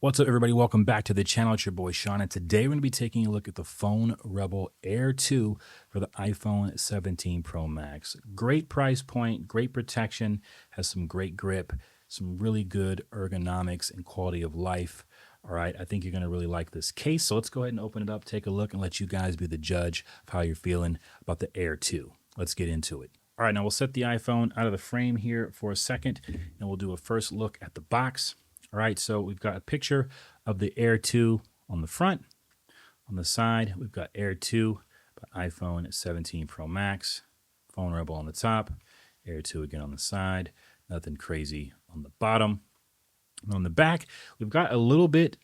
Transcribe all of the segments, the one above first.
What's up, everybody? Welcome back to the channel. It's your boy Sean, and today we're going to be taking a look at the Phone Rebel Air 2 for the iPhone 17 Pro Max. Great price point, great protection, has some great grip, some really good ergonomics and quality of life. All right, I think you're going to really like this case. So let's go ahead and open it up, take a look, and let you guys be the judge of how you're feeling about the Air 2. Let's get into it. All right, now we'll set the iPhone out of the frame here for a second, and we'll do a first look at the box. All right, so we've got a picture of the Air 2 on the front. On the side, we've got Air 2, iPhone 17 Pro Max, Phone Rebel on the top, Air 2 again on the side, nothing crazy on the bottom. And on the back, we've got a little bit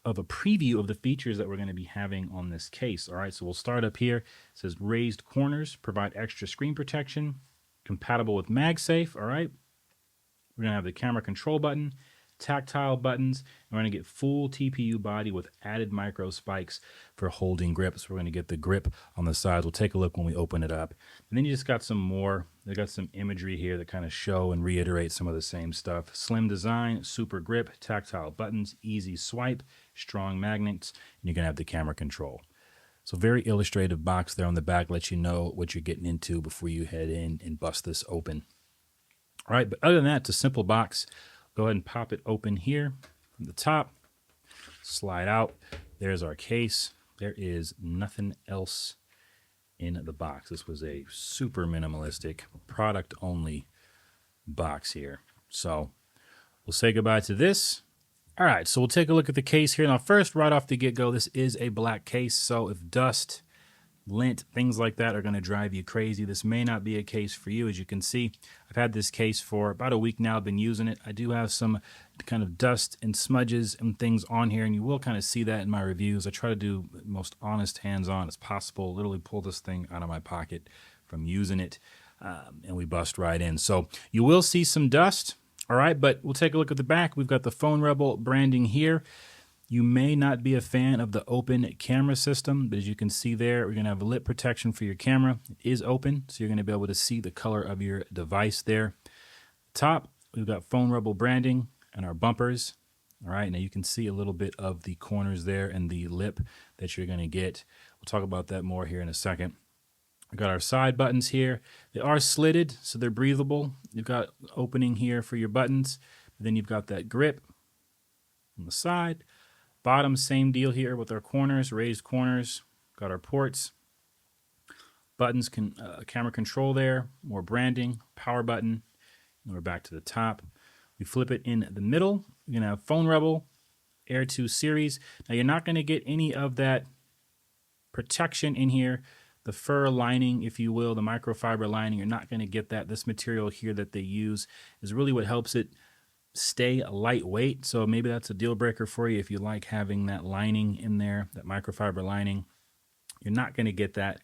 of a preview of the features that we're going to be having on this case. All right, so we'll start up here. It says raised corners, provide extra screen protection, compatible with MagSafe. All right, we're going to have the camera control button, tactile buttons, and we're going to get full TPU body with added micro spikes for holding grip. So we're going to get the grip on the sides. We'll take a look when we open it up. And then you just got some more. They got some imagery here that kind of show and reiterate some of the same stuff. Slim design, super grip, tactile buttons, easy swipe, strong magnets, and you're going to have the camera control. So very illustrative box there on the back, lets you know what you're getting into before you head in and bust this open. All right, but other than that, it's a simple box. Go ahead and pop it open here from the top, slide out. There's our case. There is nothing else in the box. This was a super minimalistic, product-only box here. So we'll say goodbye to this. All right, so we'll take a look at the case here. Now, first, right off the get-go, this is a black case, so if dust, lint, things like that are going to drive you crazy, this may not be a case for you. As you can see, I've had this case for about a week now. I've been using it. I do have some kind of dust and smudges and things on here, and you will kind of see that in my reviews. I try to do the most honest hands-on as possible. Literally pull this thing out of my pocket from using it, and we bust right in. So you will see some dust, all right, but we'll take a look at the back. We've got the Phone Rebel branding here. You may not be a fan of the open camera system, but as you can see there, we're going to have lip protection for your camera. It is open, so you're going to be able to see the color of your device there. Top, we've got Phone Rebel branding and our bumpers. All right, now you can see a little bit of the corners there and the lip that you're going to get. We'll talk about that more here in a second. We've got our side buttons here. They are slitted, so they're breathable. You've got opening here for your buttons. Then you've got that grip on the side. Bottom, same deal here with our corners, raised corners. Got our ports. Buttons, camera control there, more branding, power button. And we're back to the top. We flip it in the middle. We're going to have Phone Rebel Air 2 series. Now, you're not going to get any of that protection in here. The fur lining, if you will, the microfiber lining, you're not going to get that. This material here that they use is really what helps it stay lightweight. So maybe that's a deal breaker for you if you like having that lining in there, that microfiber lining. You're not going to get that.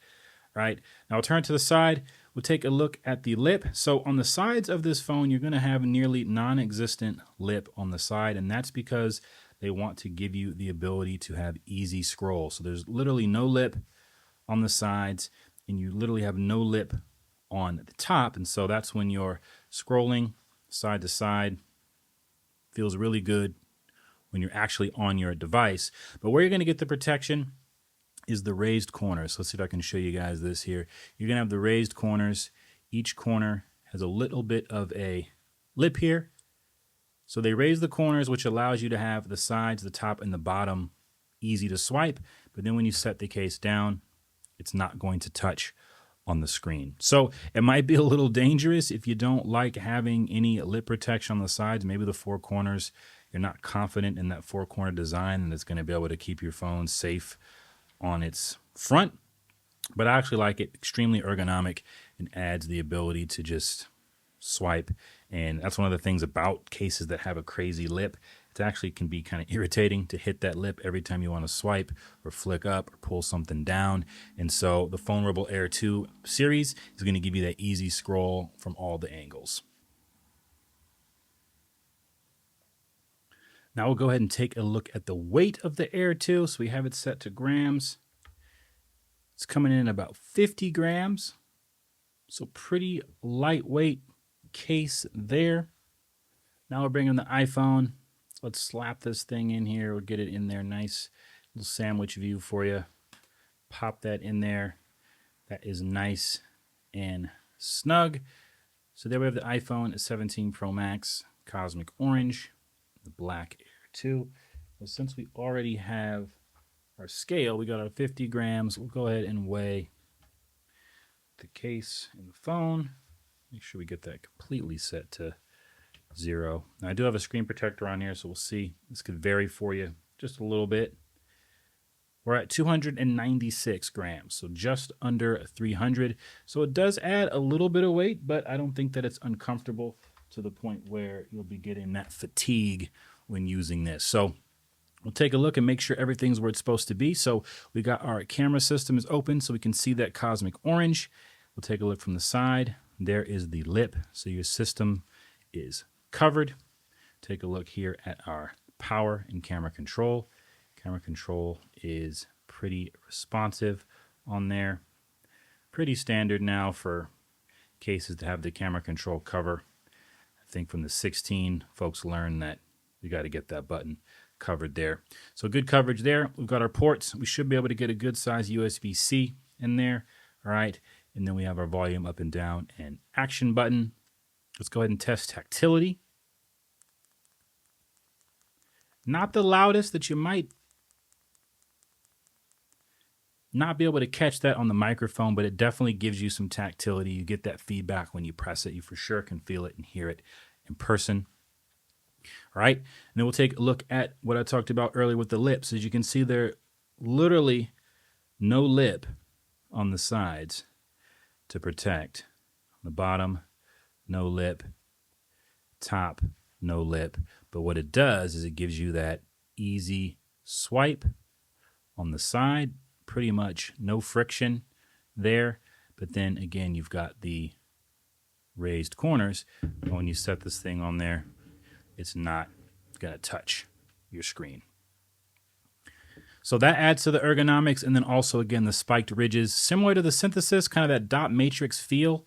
Right now, I'll turn to the side. We'll take a look at the lip. So on the sides of this phone, you're going to have nearly non-existent lip on the side, and that's because they want to give you the ability to have easy scroll. So there's literally no lip on the sides, and you literally have no lip on the top, and so that's when you're scrolling side to side. Feels really good when you're actually on your device. But where you're going to get the protection is the raised corners. So let's see if I can show you guys this here. You're going to have the raised corners. Each corner has a little bit of a lip here. So they raise the corners, which allows you to have the sides, the top, and the bottom easy to swipe. But then when you set the case down, it's not going to touch on the screen. So it might be a little dangerous if you don't like having any lip protection on the sides. Maybe the four corners, you're not confident in that four corner design and it's going to be able to keep your phone safe on its front. But I actually like it. Extremely ergonomic and adds the ability to just swipe. And that's one of the things about cases that have a crazy lip. It actually can be kind of irritating to hit that lip every time you want to swipe or flick up or pull something down. And so the Phone Rebel Air 2 series is going to give you that easy scroll from all the angles. Now we'll go ahead and take a look at the weight of the Air 2. So we have it set to grams. It's coming in about 50 grams. So pretty lightweight case there. Now we're bringing the iPhone. Let's slap this thing in here. We'll get it in there. Nice little sandwich view for you. Pop that in there. That is nice and snug. So there we have the iPhone 17 Pro Max, Cosmic Orange, the Black Air 2. Well, since we already have our scale, we got our 50 grams. We'll go ahead and weigh the case and the phone. Make sure we get that completely set to 0. Now, I do have a screen protector on here, so we'll see. This could vary for you just a little bit. We're at 296 grams, so just under 300. So it does add a little bit of weight, but I don't think that it's uncomfortable to the point where you'll be getting that fatigue when using this. So we'll take a look and make sure everything's where it's supposed to be. So we got our camera system is open, so we can see that Cosmic Orange. We'll take a look from the side. There is the lip, so your system is covered. Take a look here at our power and camera control. Camera control is pretty responsive on there. Pretty standard now for cases to have the camera control cover. I think from the 16, folks learned that you got to get that button covered there. So good coverage there. We've got our ports. We should be able to get a good size USB-C in there. All right. And then we have our volume up and down and action button. Let's go ahead and test tactility. Not the loudest that you might not be able to catch that on the microphone, but it definitely gives you some tactility. You get that feedback when you press it. You for sure can feel it and hear it in person. All right, and then we'll take a look at what I talked about earlier with the lips. As you can see, there literally no lip on the sides to protect. On the bottom, no lip. Top, no lip. But what it does is it gives you that easy swipe on the side. Pretty much no friction there. But then again, you've got the raised corners. When you set this thing on there, it's not going to touch your screen. So that adds to the ergonomics. And then also, again, the spiked ridges, similar to the Synthesis, kind of that dot matrix feel.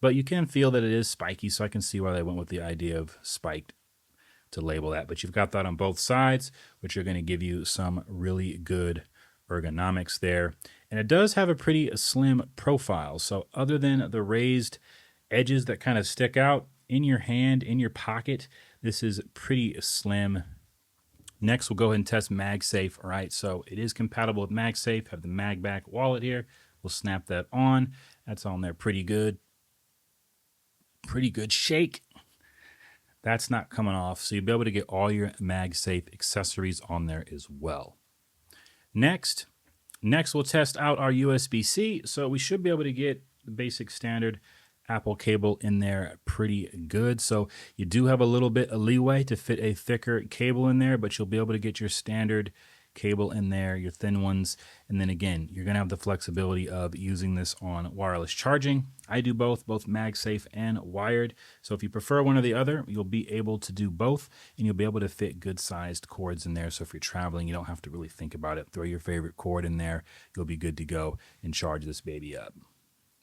But you can feel that it is spiky, so I can see why they went with the idea of spiked to label that. But you've got that on both sides, which are going to give you some really good ergonomics there. And it does have a pretty slim profile. So other than the raised edges that kind of stick out in your hand, in your pocket, this is pretty slim. Next, we'll go ahead and test MagSafe. All right, so it is compatible with MagSafe. Have the MagBack wallet here. We'll snap that on. That's on there pretty good. Pretty good shake. That's not coming off. So you'll be able to get all your MagSafe accessories on there as well. Next, we'll test out our USB-C. So we should be able to get the basic standard Apple cable in there pretty good. So you do have a little bit of leeway to fit a thicker cable in there, but you'll be able to get your standard cable in there, your thin ones. And then again, you're going to have the flexibility of using this on wireless charging. I do both MagSafe and wired. So if you prefer one or the other, you'll be able to do both, and you'll be able to fit good sized cords in there. So if you're traveling, you don't have to really think about it. Throw your favorite cord in there. You'll be good to go and charge this baby up.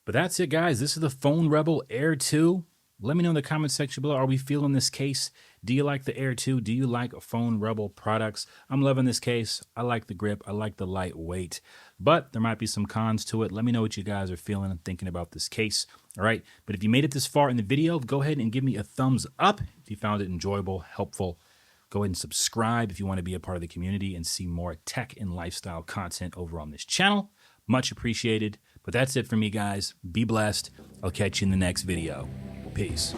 But that's it, guys. This is the Phone Rebel Air 2. Let me know in the comment section below. Are we feeling this case? Do you like the Air 2? Do you like Phone Rebel products? I'm loving this case. I like the grip. I like the lightweight. But there might be some cons to it. Let me know what you guys are feeling and thinking about this case. All right. But if you made it this far in the video, go ahead and give me a thumbs up if you found it enjoyable, helpful. Go ahead and subscribe if you want to be a part of the community and see more tech and lifestyle content over on this channel. Much appreciated. But that's it for me, guys. Be blessed. I'll catch you in the next video. Peace.